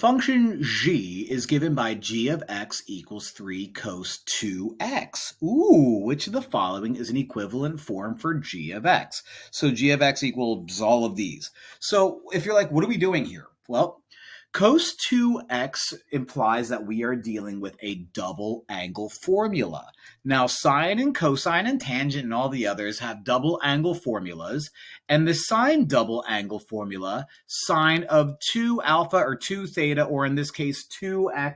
function g is given by g of x equals 3 cos 2x. Ooh, which of the following is an equivalent form for g of x? So g of x equals all of these. So if you're like, what are we doing here? Well, cos 2x implies that we are dealing with a double angle formula. Now, sine and cosine and tangent and all the others have double angle formulas, and the sine double angle formula, sine of 2 alpha or 2 theta, or in this case 2x,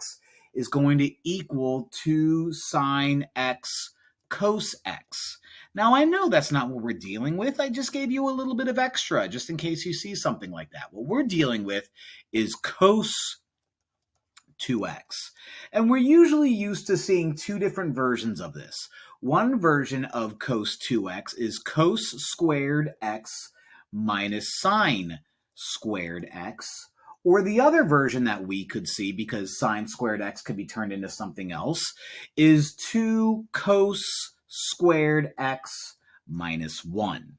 is going to equal 2 sine x cos x. Now, I know that's not what we're dealing with. I just gave you a little bit of extra just in case you see something like that. What we're dealing with is cos 2x. And we're usually used to seeing two different versions of this. One version of cos 2x is cos squared x minus sine squared x. Or the other version that we could see, because sine squared x could be turned into something else, is 2 cos squared x minus 1.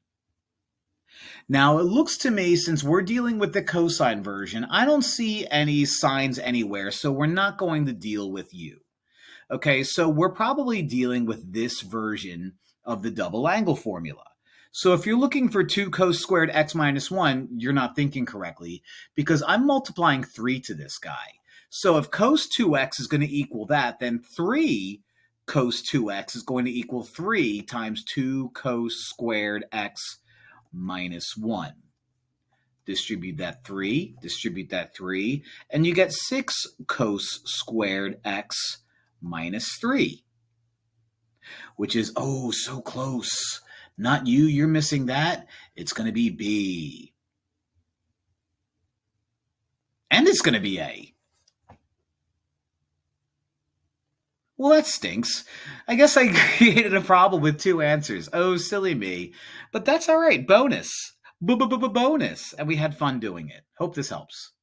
Now, it looks to me, since we're dealing with the cosine version, I don't see any sines anywhere, so we're not going to deal with you. Okay, so we're probably dealing with this version of the double angle formula. So if you're looking for 2 cos squared x minus 1, you're not thinking correctly, because I'm multiplying 3 to this guy. So if cos 2x is going to equal that, then 3 cos 2x is going to equal 3 times 2 cos squared x minus 1. Distribute that 3, and you get 6 cos squared x minus 3, which is, oh, so close. Not you, you're missing that. It's going to be B. And it's going to be A. Well, that stinks. I guess I created a problem with 2 answers. Oh, silly me. But that's all right. Bonus. Bonus. And we had fun doing it. Hope this helps.